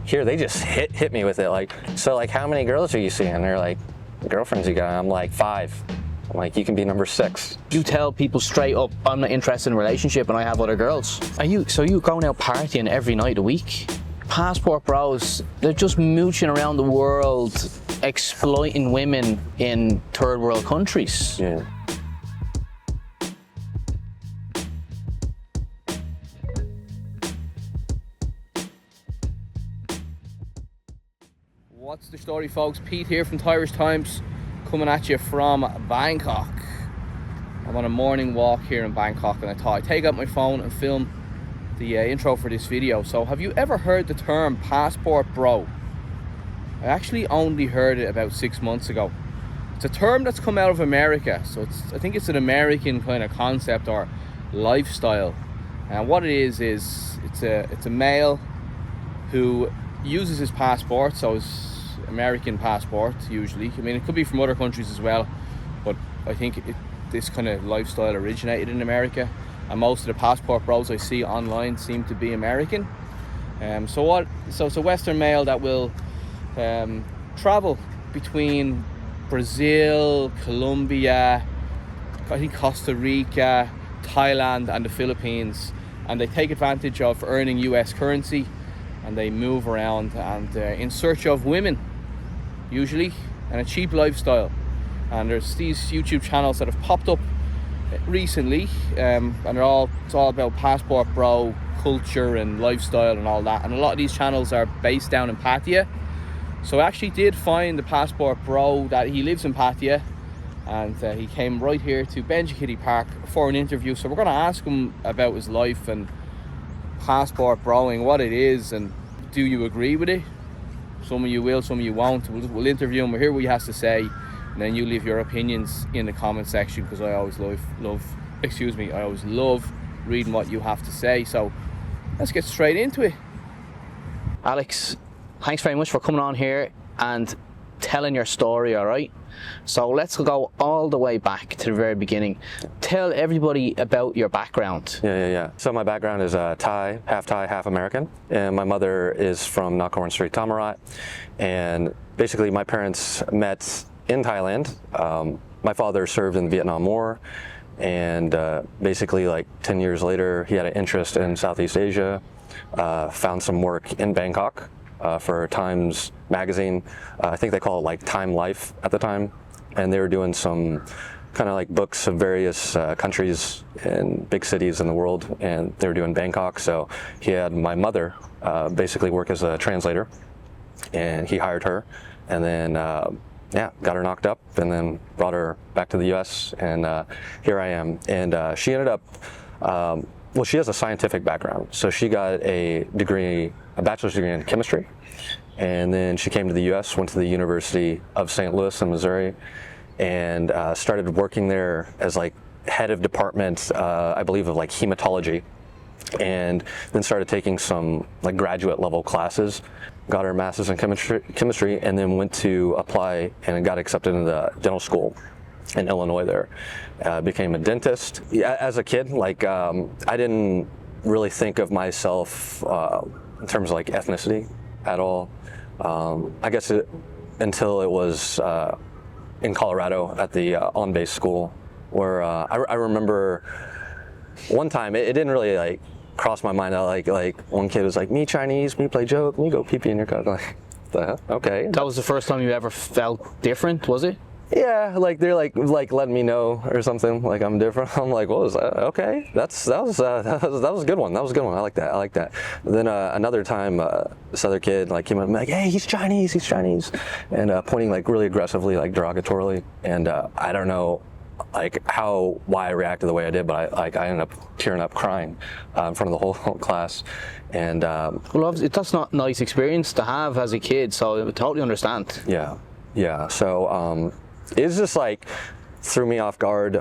here they just hit me with it. Like, so like, how many girls are you seeing? They're like, girlfriends you got? I'm like, 5. I'm like, you can be number 6. You tell people straight up, I'm not interested in a relationship and I have other girls. So you going out partying every night of the week? Passport bros, they're just mooching around the world, exploiting women in third world countries. Yeah. What's the story, folks? Pete here from Thairish Times, coming at you from Bangkok. I'm on a morning walk here in Bangkok, and I thought I'd take out my phone and film the intro for this video. So have you ever heard the term passport bro? I actually only heard it about 6 months ago. It's a term that's come out of America, so I think it's an American kind of concept or lifestyle. And what it is it's a male who uses his passport, so his American passport usually. I mean, it could be from other countries as well, but I think this kind of lifestyle originated in America, and most of the passport bros I see online seem to be American. So it's a Western male that will travel between Brazil, Colombia, I think Costa Rica, Thailand and the Philippines, and they take advantage of earning US currency, and they move around and in search of women usually, and a cheap lifestyle. And there's these YouTube channels that have popped up recently, and it's all about passport bro culture and lifestyle and all that, and a lot of these channels are based down in Pattaya. So I actually did find the passport bro that he lives in Pattaya, and he came right here to Benji Kitty Park for an interview. So we're going to ask him about his life and passport broing, what it is, and do you agree with it? Some of you will, some of you won't. We'll interview him, we'll hear what he has to say, and then you leave your opinions in the comment section, because I always love reading what you have to say. So let's get straight into it. Alex, thanks very much for coming on here and telling your story, all right? So let's go all the way back to the very beginning. Tell everybody about your background. Yeah. So my background is Thai, half American, and my mother is from Nakhon Street, Tamarat, and basically my parents met in Thailand. My father served in the Vietnam War, and basically like 10 years later he had an interest in Southeast Asia, found some work in Bangkok for Times magazine. I think they call it like Time Life at the time, and they were doing some kind of like books of various countries and big cities in the world, and they were doing Bangkok. So he had my mother basically work as a translator, and he hired her, and then got her knocked up, and then brought her back to the US, and here I am. And she ended up well, she has a scientific background, so she got a bachelor's degree in chemistry, and then she came to the US, went to the University of St. Louis in Missouri, and started working there as like head of department, I believe, of like hematology, and then started taking some like graduate level classes, got her master's in chemistry, and then went to apply and got accepted into the dental school in Illinois there. Became a dentist. As a kid, like I didn't really think of myself in terms of like ethnicity at all. I guess until it was in Colorado at the on-base school, where I remember one time it didn't really like cross my mind. Like one kid was like, "Me Chinese, me play joke, me go pee pee in your car." Like, okay. That was the first time you ever felt different, was it? Yeah, like they're like letting me know or something, like I'm different. I'm like, what was that? Okay, that was a good one. That was a good one. I like that. Then another time, this other kid like came up and like, hey, he's Chinese, and pointing like really aggressively, like derogatorily. And I don't know, like why I reacted the way I did, but I ended up tearing up, crying in front of the whole class. And well, obviously that's not a nice experience to have as a kid, so I would totally understand. Yeah. So it's just like threw me off guard,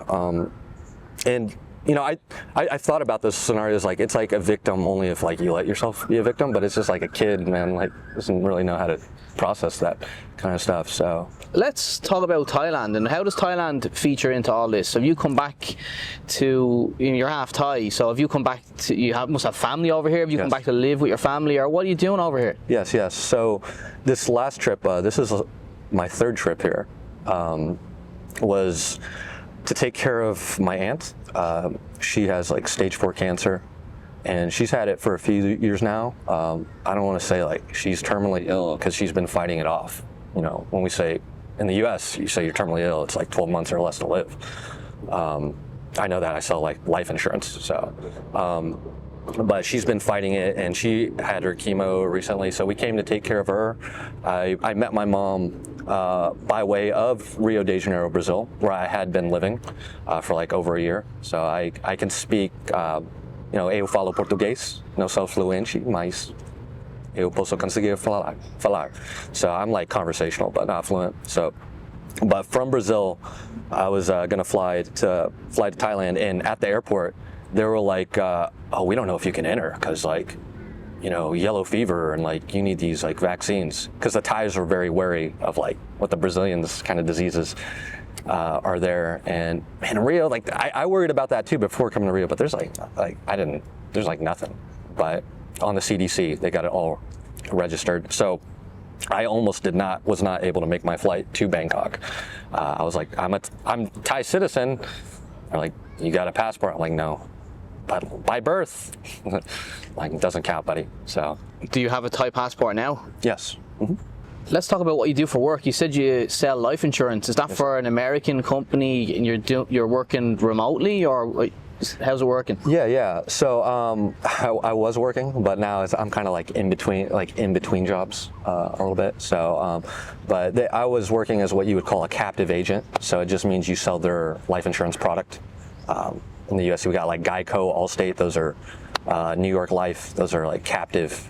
and you know, I thought about those scenarios like it's like a victim only if like you let yourself be a victim, but it's just like a kid, man, like doesn't really know how to process that kind of stuff. So Let's talk about Thailand, and how does Thailand feature into all this? So you come back to, you're half Thai, so have you come back to, must have family over here? Have you come back to live with your family, or what are you doing over here? yes. So this last trip, this is my third trip here, was to take care of my aunt. She has like stage 4 cancer, and she's had it for a few years now. I don't want to say like she's terminally ill, because she's been fighting it off. You know, when we say in the U.S., you say you're terminally ill, it's like 12 months or less to live. I know that I sell like life insurance, so. But she's been fighting it, and she had her chemo recently, so we came to take care of her. I met my mom by way of Rio de Janeiro, Brazil, where I had been living for like over a year. So I can speak, eu falo português, não sou fluente, mas eu posso conseguir falar. So I'm like conversational, but not fluent. So, but from Brazil, I was gonna fly to Thailand, and at the airport, they were like, oh, we don't know if you can enter, because like, yellow fever, and like you need these like vaccines, because the Thais are very wary of like what the Brazilians kind of diseases are there. And man, in Rio, like I worried about that too before coming to Rio, but there's there's like nothing. But on the CDC, they got it all registered. So I almost was not able to make my flight to Bangkok. I was like, I'm Thai citizen. They're like, you got a passport? I'm like, no, but by birth, like it doesn't count, buddy. So. Do you have a Thai passport now? Yes. Mm-hmm. Let's talk about what you do for work. You said you sell life insurance. Is that for an American company, and you're working remotely, or how's it working? Yeah. So I was working, but now I'm kind of like in between jobs a little bit. So, but I was working as what you would call a captive agent. So it just means you sell their life insurance product. In the U.S., we got like Geico, Allstate. Those are New York Life. Those are like captive.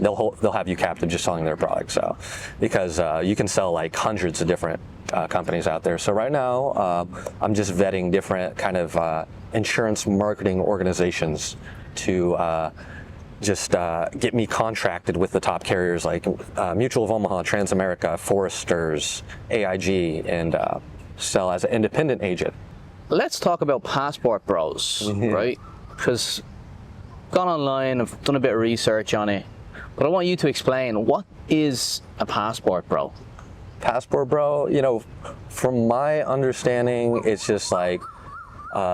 They'll have you captive just selling their product. So because you can sell like hundreds of different companies out there. So right now, I'm just vetting different kind of insurance marketing organizations to just get me contracted with the top carriers like Mutual of Omaha, Transamerica, Foresters, AIG, and sell as an independent agent. Let's talk about passport bros, right? Because I've gone online, I've done a bit of research on it, but I want you to explain, what is a passport bro? Passport bro, from my understanding, it's just like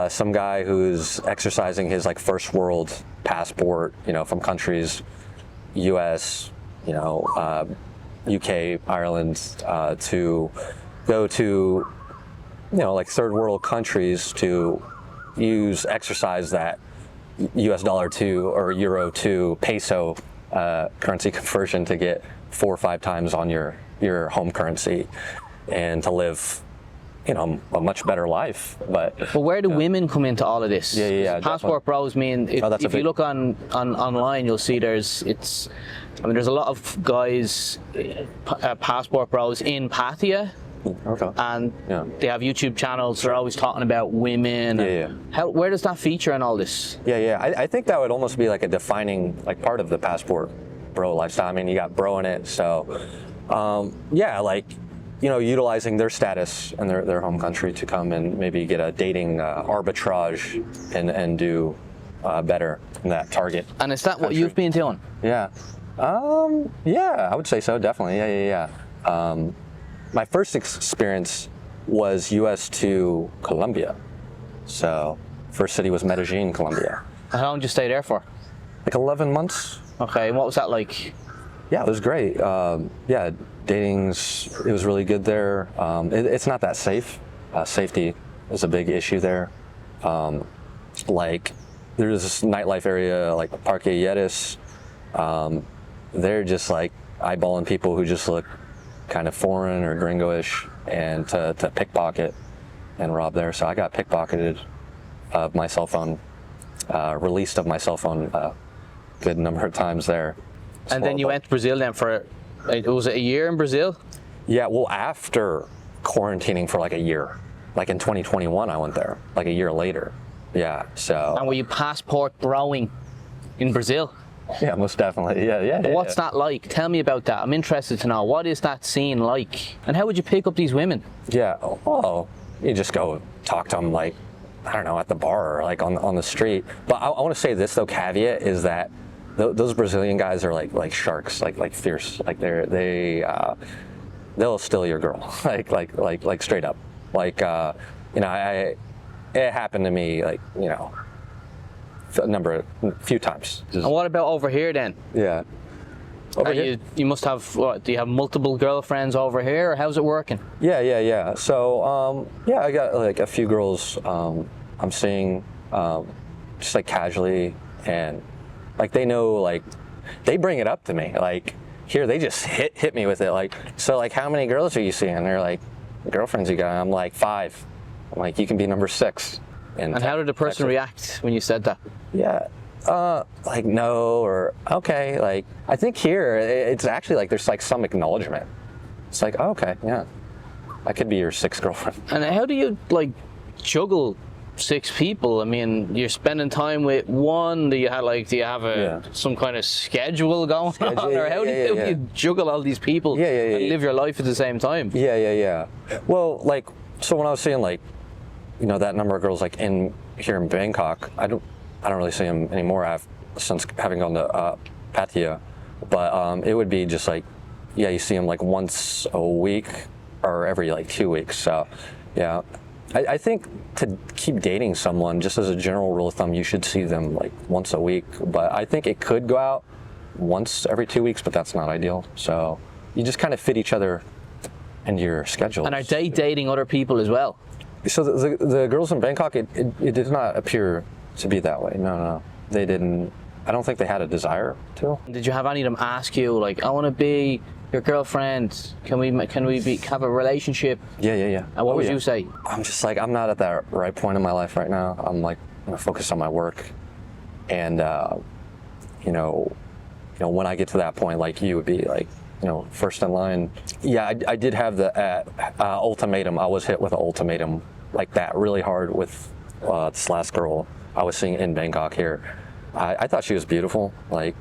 some guy who's exercising his like first world passport, from countries, US, UK, Ireland, to go to, like third world countries to exercise that US dollar to or euro to peso currency conversion to get 4 or 5 times on your home currency, and to live a much better life. But where do women come into all of this? Yeah, passport bros mean, if you look online, you'll see there's a lot of guys, passport bros in Pattaya. Okay. And they have YouTube channels. They're always talking about women. Where does that feature in all this? I think that would almost be like a defining like part of the passport bro lifestyle. I mean, you got bro in it, so utilizing their status in their home country to come and maybe get a dating arbitrage and do better in that target. And is that country. What you've been doing? Yeah, I would say so, definitely. Yeah. My first experience was U.S. to Colombia. So first city was Medellin, Colombia. And how long did you stay there for? Like 11 months. Okay, and what was that like? Yeah, it was great. It was really good there. It's not that safe. Safety is a big issue there. Like there's this nightlife area like Parque Yetis. They're just like eyeballing people who just look kind of foreign or gringo-ish, and to pickpocket and rob there. So I got pickpocketed of my cell phone, released of my cell phone a good number of times there. And then you went to Brazil then for, was it a year in Brazil? Yeah, well, after quarantining for like a year, like in 2021 I went there, like a year later. Yeah, so. And were you passport broing in Brazil? Yeah, most definitely. Yeah. What's that like? Tell me about that. I'm interested to know. What is that scene like? And how would you pick up these women? Yeah. Well, you just go talk to them, like, I don't know, at the bar or like on the street. But I want to say this though, caveat is that those Brazilian guys are like sharks, like fierce. Like they'll steal your girl, like straight up. Like it happened to me, like, a few times. And what about over here then? Yeah. Over here? You must have, what, do you have multiple girlfriends over here, or how's it working? Yeah. So, I got like a few girls I'm seeing just like casually, and like they know, like they bring it up to me. Like here, they just hit me with it. Like, so like how many girls are you seeing? And they're like, girlfriends you got? I'm like 5. I'm like, you can be number 6. And how did the person react when you said that? Yeah. Like no, or okay. Like I think here it's actually like there's like some acknowledgement. It's like, oh, okay, yeah, I could be your 6th girlfriend. And how do you like juggle 6 people? I mean, you're spending time with one. Do you have some kind of schedule going on, or how do you juggle all these people and live your life at the same time? Yeah. Well, like, so when I was saying like, that number of girls like here in Bangkok, I don't really see them anymore. Since having gone to Pattaya, but it would be just like, you see them like once a week or every like 2 weeks. So, yeah, I think to keep dating someone, just as a general rule of thumb, you should see them like once a week. But I think it could go out once every 2 weeks, but that's not ideal. So you just kind of fit each other into your schedule. And are they dating other people as well? So the girls in Bangkok, it did not appear to be that way. No, they didn't. I don't think they had a desire to. Did you have any of them ask you like, I want to be your girlfriend? Can we have a relationship? Yeah. And what would you say? I'm just like, I'm not at that right point in my life right now. I'm like, focused on my work, and when I get to that point, like you would be like, first in line. Yeah, I did have the ultimatum. I was hit with an ultimatum like that really hard with this last girl I was seeing in Bangkok here. I thought she was beautiful. Like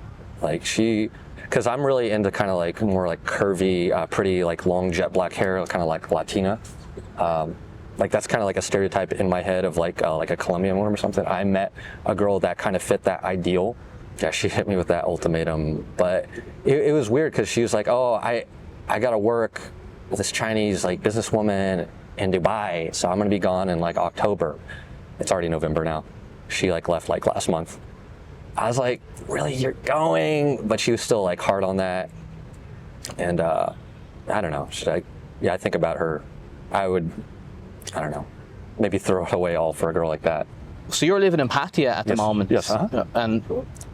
she, because I'm really into kind of like more like curvy, pretty, like long jet black hair, kind of like Latina. Like that's kind of like a stereotype in my head of like a Colombian woman or something. I met a girl that kind of fit that ideal. Yeah, she hit me with that ultimatum, but it was weird because she was like, oh, I gotta work with this Chinese like businesswoman in Dubai, so I'm gonna be gone in like October. It's already November now. She like left like last month. I was like, really, you're going? But she was still like hard on that. And I don't know, I think about her. I don't know, maybe throw it away all for a girl like that. So you're living in Pattaya at the moment. Yes. And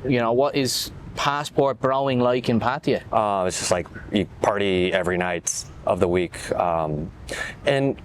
what is passport broing like in Pattaya? It's just like you party every night of the week. And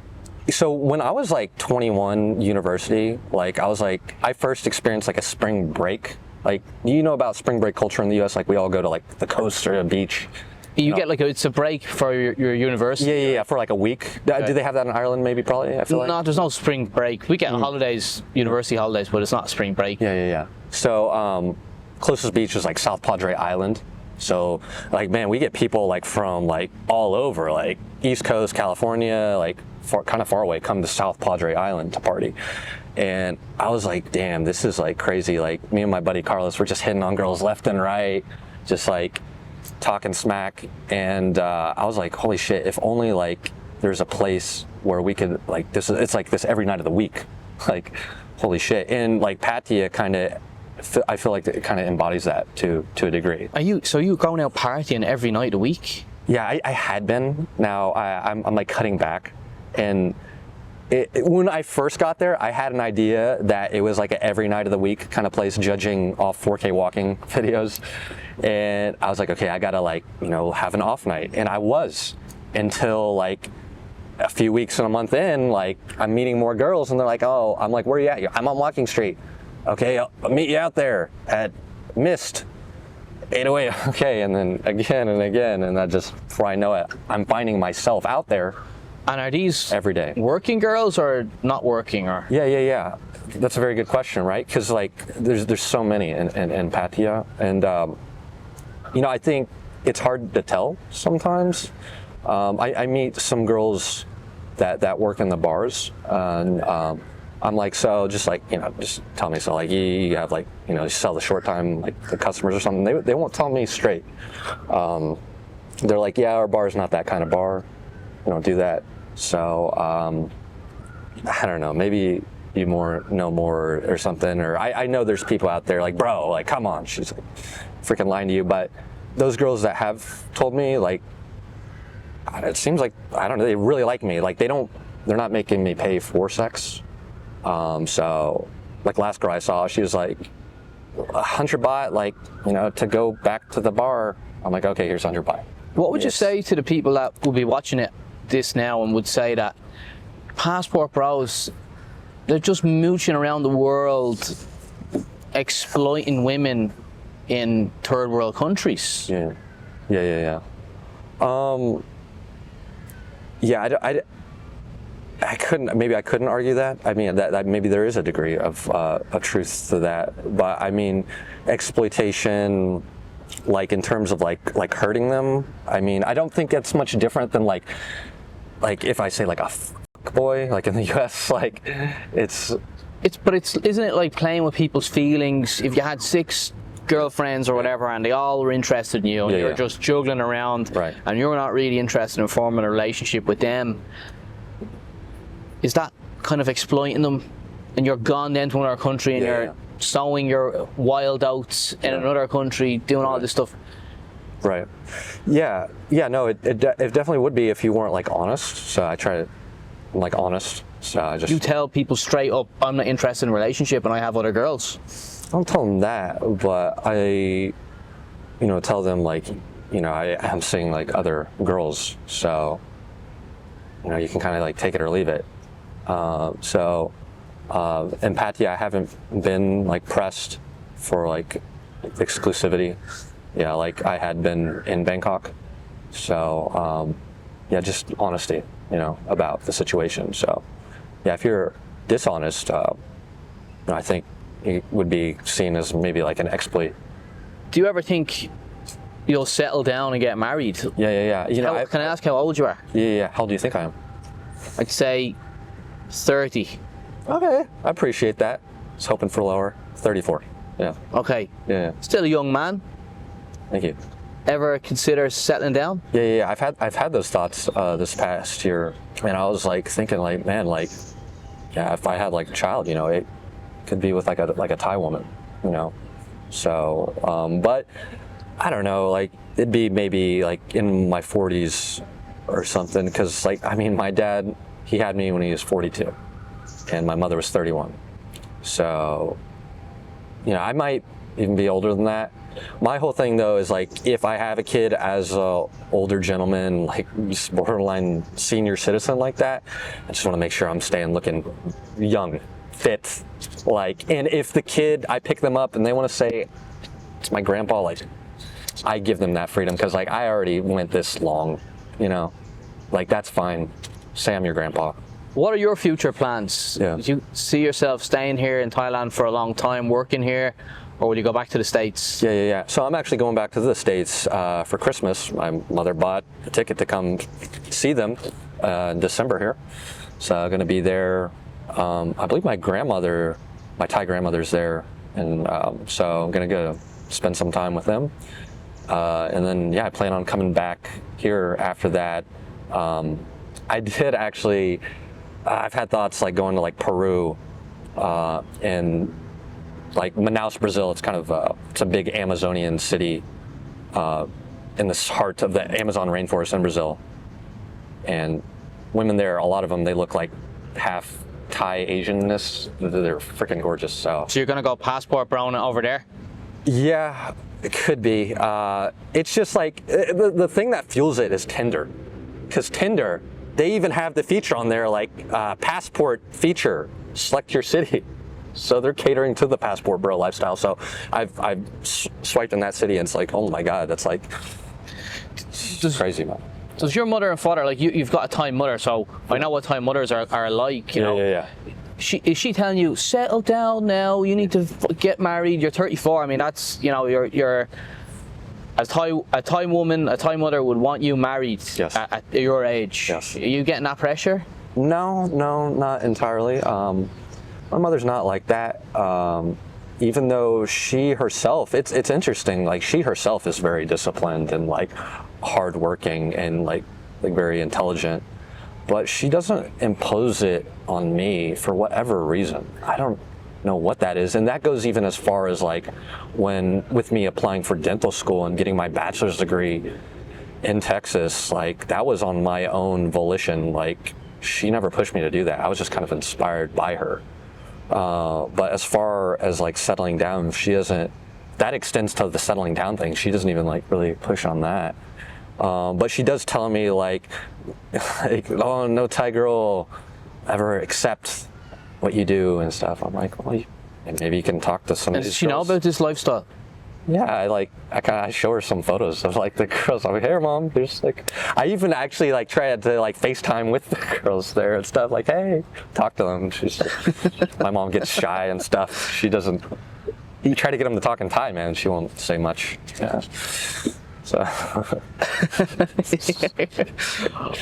so when I was like 21, university, like I first experienced like a spring break. Like, do you know about spring break culture in the US? Like we all go to like the coast or the beach. You get like it's a break for your university? Yeah, for like a week. Okay. Do they have that in Ireland maybe, probably? I feel like. No, there's no spring break. We get holidays, university holidays, but it's not spring break. Yeah. So closest beach is like South Padre Island. So like, man, we get people like from like all over, like East Coast, California, like kind of far away, come to South Padre Island to party. And I was like, damn, this is like crazy. Like me and my buddy Carlos were just hitting on girls left and right, just like talking smack. And I was like, holy shit, if only like there's a place where we could like it's like this every night of the week. Like, holy shit. And like Pattaya I feel like it kind of embodies that to a degree. So you going out partying every night of the week? Yeah, I had been. Now I'm like cutting back. And when I first got there, I had an idea that it was like an every night of the week kind of place, judging off 4K walking videos. And I was like, okay, I gotta like, have an off night. And I was, until like a few weeks and a month in, like I'm meeting more girls and they're like, oh, I'm like, where are you at? I'm on Walking Street. Okay, I'll meet you out there at Mist. 808, okay, and then again and again. And before I know it, I'm finding myself out there. And are these every day working girls or not working? Or Yeah. that's a very good question, right? Because like there's so many in Pattaya, and you know, I think it's hard to tell sometimes. I meet some girls that work in the bars, and I'm like, so just like, you know, just tell me, so like you have like, you know, you sell the short time like the customers or something. They won't tell me straight. They're like, yeah, our bar's not that kind of bar. We don't do that. So I don't know, maybe you know more or something, or I know there's people out there like, bro, like, come on, she's like freaking lying to you. But those girls that have told me, like, it seems like, I don't know, they really like me. Like they're not making me pay for sex. So like last girl I saw, she was like 100 baht, like, you know, to go back to the bar. I'm like, okay, here's 100 baht. What would you say to the people that will be watching this now and would say that passport bros, they're just mooching around the world, exploiting women in third world countries? Yeah. I couldn't argue that. I mean, that maybe there is a degree of truth to that, but I mean, exploitation, like in terms of like hurting them. I mean, I don't think it's much different than like if I say like a boy, like in the U.S., like isn't it like playing with people's feelings? If you had 6 girlfriends or whatever and they all were interested in you and you're just juggling around, right, and you're not really interested in forming a relationship with them, is that kind of exploiting them? And you're gone then to another country and you're sowing your wild oats in another country, doing all this stuff. Right. Yeah. No, it definitely would be if you weren't like honest. So I try to like honest. So I just, you tell people straight up, I'm not interested in a relationship and I have other girls. I don't tell them that, but I, you know, tell them like, you know, I am seeing like other girls. So, you know, you can kind of like take it or leave it. In Pattaya, I haven't been like pressed for like exclusivity. Yeah, like I had been in Bangkok. So, yeah, just honesty, you know, about the situation. So, yeah, if you're dishonest, you know, I think it would be seen as maybe like an exploit. Do you ever think you'll settle down and get married? Yeah. You know, can I ask how old you are? Yeah. How old do you think I am? I'd say 30. Okay, I appreciate that. I was hoping for lower. 34. Yeah. Okay. Yeah. Still a young man. Thank you. Ever consider settling down? Yeah. I've had those thoughts this past year, and I was like thinking, like, man, like, yeah, if I had like a child, you know, it could be with like a Thai woman, you know. So, but I don't know, like it'd be maybe like in my 40s or something, because like, I mean, my dad, he had me when he was 42, and my mother was 31. So, you know, I might even be older than that. My whole thing though is like, if I have a kid as a older gentleman, like borderline senior citizen like that, I just want to make sure I'm staying looking young, fit, like, and if the kid, I pick them up and they want to say it's my grandpa, like, I give them that freedom, because like I already went this long, you know, like that's fine. Say I'm your grandpa. What are your future plans? Yeah. Do you see yourself staying here in Thailand for a long time, working here, or will you go back to the States? Yeah. So I'm actually going back to the States for Christmas. My mother bought a ticket to come see them in December here. So I'm going to be there. I believe my Thai grandmother's there, and so I'm going to go spend some time with them. And then, yeah, I plan on coming back here after that. I did actually, I've had thoughts like going to like Peru and like Manaus, Brazil. It's kind of, it's a big Amazonian city in the heart of the Amazon rainforest in Brazil. And women there, a lot of them, they look like half Thai Asianness. They're freaking gorgeous. So you're going to go passport brown over there? Yeah, it could be. It's just like, the thing that fuels it is Tinder. Because Tinder, they even have the feature on there, like passport feature, select your city. So they're catering to the passport bro lifestyle. So I've swiped in that city, and it's like, oh my God, that's like, it's crazy, man. Does your mother and father, like you've got a Thai mother, so I know what Thai mothers are like, you know. Yeah. is she telling you, settle down now, you need to get married, you're 34? I mean, that's, you know, you're a Thai woman, a Thai mother would want you married. Yes. At your age. Yes. Are you getting that pressure? No, not entirely. My mother's not like that. Even though she herself, it's interesting, like she herself is very disciplined and like hardworking and like very intelligent, but she doesn't impose it on me for whatever reason. I don't know what that is, and that goes even as far as like when with me applying for dental school and getting my bachelor's degree in Texas, like that was on my own volition. Like she never pushed me to do that. I was just kind of inspired by her. But as far as like settling down, she doesn't, that extends to the settling down thing. She doesn't even like really push on that. But she does tell me like, oh, no Thai girl will ever accept what you do and stuff. I'm like, well, maybe you can talk to some of these Does she know girls. about this lifestyle? Yeah, I show her some photos of like the girls. I'm like, here, mom, there's like, I even actually like tried to like FaceTime with the girls there and stuff. Like, hey, talk to them. She's, my mom gets shy and stuff. She doesn't. You try to get them to talk in Thai, man. She won't say much. Yeah. So.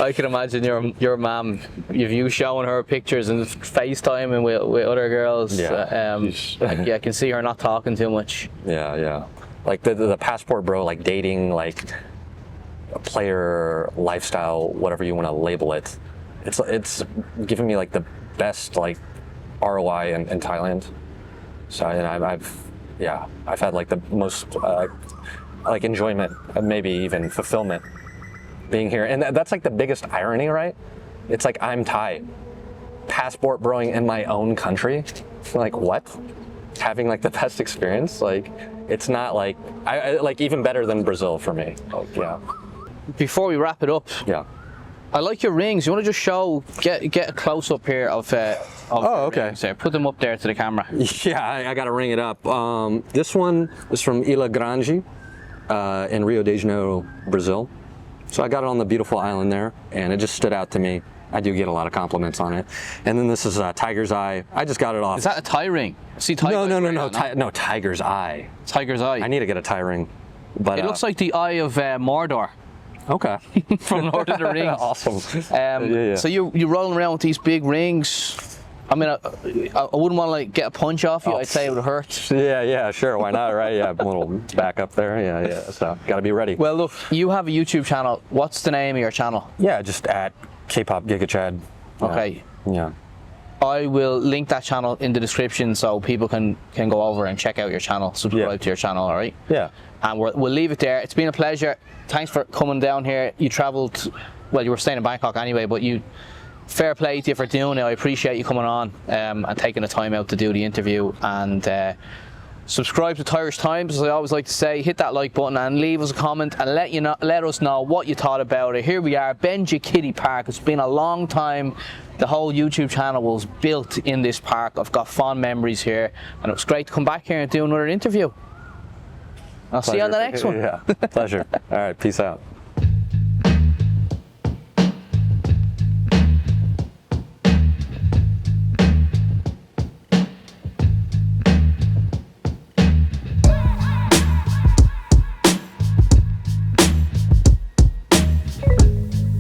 I can imagine your mom, you showing her pictures and FaceTiming with other girls. Yeah. Yeah, I can see her not talking too much. Yeah. Like the passport bro, like dating, like a player lifestyle, whatever you want to label it. It's giving me like the best like ROI in Thailand. So and I've had like the most like enjoyment and maybe even fulfillment being here. And that's like the biggest irony, right? It's like I'm Thai, passport broing in my own country. Like what? Having like the best experience, like it's not like I like even better than Brazil for me. Oh, yeah. Before we wrap it up, Yeah. I like your rings. You want to just get a close up here of Oh, okay. rings there. Put them up there to the camera. Yeah, I gotta ring it up. This one is from Ilha Grande in Rio de Janeiro, Brazil. So I got it on the beautiful island there, and it just stood out to me. I do get a lot of compliments on it. And then this is a tiger's eye. I just got it off. Is that a Thai ring? See, Thai No, tiger's eye. Tiger's eye. I need to get a Thai ring. But It looks like the eye of Mordor okay. from Lord of the Rings. Awesome. So you're rolling around with these big rings. I mean, I wouldn't want to like get a punch off you. I'd say it would hurt. Yeah, sure. Why not, right? Yeah, a little back up there. Yeah. So gotta be ready. Well, look, you have a YouTube channel. What's the name of your channel? Yeah, just at K-pop Giga Chad. Okay. Yeah. I will link that channel in the description so people can go over and check out your channel, subscribe to your channel, all right? Yeah. And we'll leave it there. It's been a pleasure. Thanks for coming down here. You travelled, well, you were staying in Bangkok anyway, but fair play to you for doing it. I appreciate you coming on and taking the time out to do the interview. And subscribe to Thairish Times, as I always like to say. Hit that like button and leave us a comment and let us know what you thought about it. Here we are, Benji Kiddie Park. It's been a long time. The whole YouTube channel was built in this park. I've got fond memories here, and it was great to come back here and do another interview. I'll see you on the next one. Yeah, pleasure. All right, peace out.